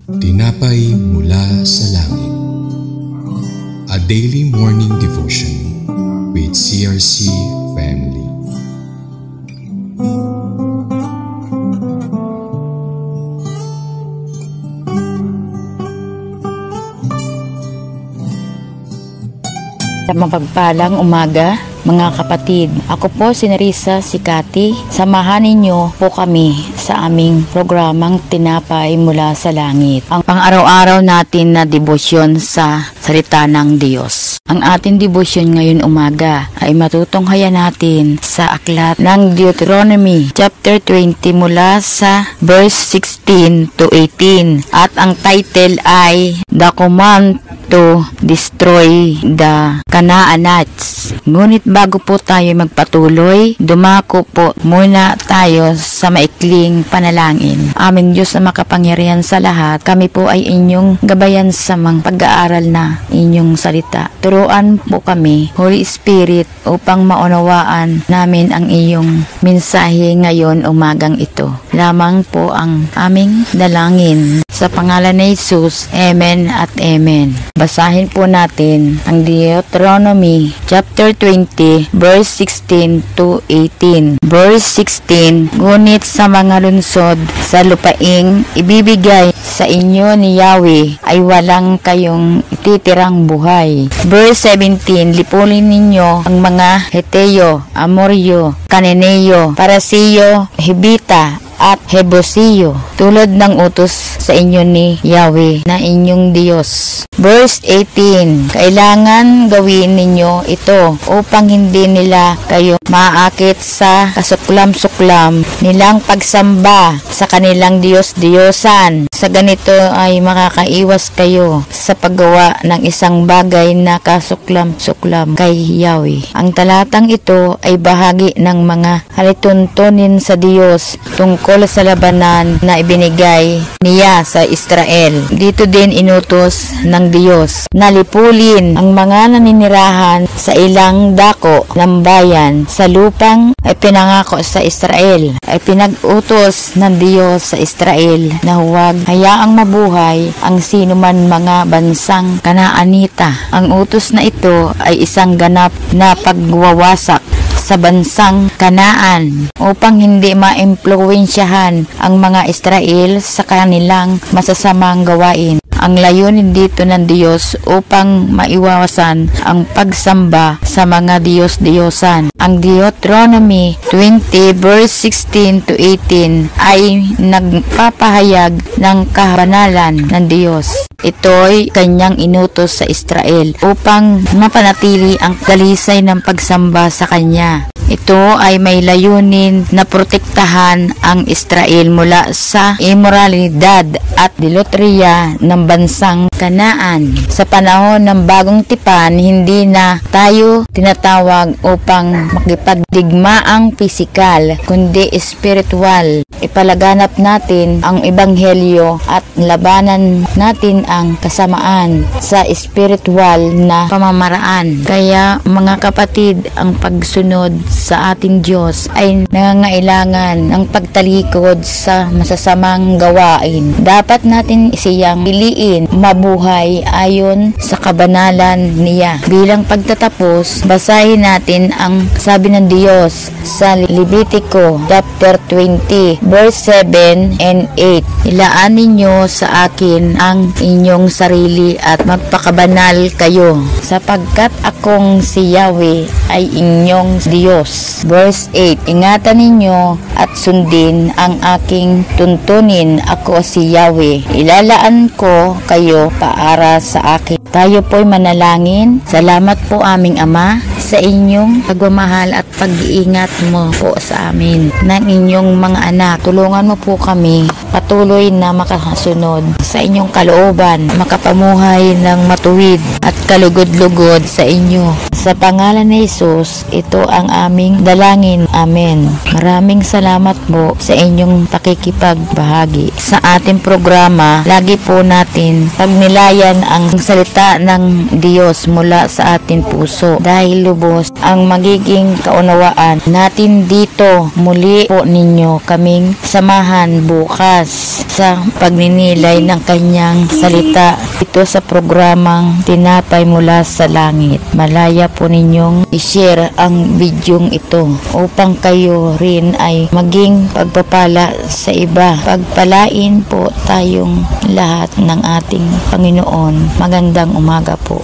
Tinapay mula sa langit. A daily morning devotion with CRC family. Mapagpalang umaga, mga kapatid. Ako po si Nerissa Sikati. Samahan ninyo po kami sa aming programang Tinapay mula sa Langit. Ang pang-araw-araw natin na debosyon sa salita ng Diyos. Ang ating debosyon ngayon umaga ay matutunghayan natin sa aklat ng Deuteronomy chapter 20 mula sa verse 16 to 18. At ang title ay The Command to Destroy the Canaanites. Ngunit bago po tayo magpatuloy, dumako po muna tayo sa maikling panalangin. Aming Diyos na makapangyarihan sa lahat, kami po ay inyong gabayan sa mga pag-aaral na inyong salita. Turuan po kami, Holy Spirit, upang maunawaan namin ang iyong mensahe ngayon umagang ito. Lamang po ang aming dalangin. Sa pangalan ni Jesus, Amen at Amen. Basahin po natin ang Deuteronomy chapter 20 verse 16 to 18. Verse 16, ngunit sa mga lunsod sa lupaing ibibigay sa inyo ni Yahweh ay walang kayong ititirang buhay. Verse 17, lipunin ninyo ang mga Heteo, Amoryo, Kananeo, Parasiyo, Hibita, at Hebusiyo, tulad ng utos sa inyo ni Yahweh na inyong Diyos. Verse 18, kailangan gawin ninyo ito upang hindi nila kayo maakit sa kasuklam-suklam nilang pagsamba sa kanilang Diyos-Diyosan. Sa ganito ay makakaiwas kayo sa paggawa ng isang bagay na kasuklam-suklam kay Yahweh. Ang talatang ito ay bahagi ng mga halituntunin sa Diyos tungkol sa labanan na ibinigay niya sa Israel. Dito din inutos ng Diyos na lipulin ang mga naninirahan sa ilang dako ng bayan sa lupang ay pinangako sa Israel. Ay pinag-utos ng Diyos sa Israel na huwag hayaang mabuhay ang sinuman mga bansang Kanaanita. Ang utos na ito ay isang ganap na pagwawasak sa bansang Kanaan upang hindi ma-impluwensyahan ang mga Israel sa kanilang masasamang gawain. Ang layunin dito ng Diyos upang maiwasan ang pagsamba sa mga Diyos-Diyosan. Ang Deuteronomy 20 verse 16 to 18 ay nagpapahayag ng kabanalan ng Diyos. Ito'y kanyang inutos sa Israel upang mapanatili ang dalisay ng pagsamba sa kanya. Ito ay may layunin na protektahan ang Israel mula sa immoralidad at dilotriya ng bansang Kanaan. Sa panahon ng bagong tipan, hindi na tayo tinatawag upang makipagdigmaang pisikal, kundi espiritual. Ipalaganap natin ang ebanghelyo at labanan natin ang kasamaan sa espiritual na pamamaraan. Kaya mga kapatid, ang pagsunod sa ating Diyos ay nangangailangan ng pagtalikod sa masasamang gawain. Dapat natin siyang piliin mabuhay ayon sa kabanalan niya. Bilang pagtatapos, basahin natin ang sabi ng Diyos sa Levitico chapter 20 verse 7 and 8. Ilaan ninyo sa akin ang inyong sarili at magpakabanal kayo, sapagkat akong si Yahweh ay inyong Diyos. Verse 8, ingatan ninyo at sundin ang aking tuntunin, ako si Yahweh. Ilalaan ko kayo para sa akin. Tayo po'y manalangin. Salamat po aming Ama sa inyong pagmamahal at pag-iingat mo po sa amin ng inyong mga anak. Tulungan mo po kami patuloy na makasunod sa inyong kalooban, makapamuhay ng matuwid at kalugod-lugod sa inyo. Sa pangalan ni Jesus, ito ang aming dalangin. Amen. Maraming salamat po sa inyong pakikipagbahagi. Sa ating programa, lagi po natin pagnilayan ang salita ng Diyos mula sa ating puso dahil lubos ang magiging kaunawaan natin dito. Muli po ninyo kaming samahan bukas sa pagninilay ng kanyang salita ito sa programang Tinapay Mula sa Langit. Malaya po ninyong i-share ang bidyong ito upang kayo rin ay maging pagpapala sa iba. Pagpalain po tayong lahat ng ating Panginoon. Magandang umaga po.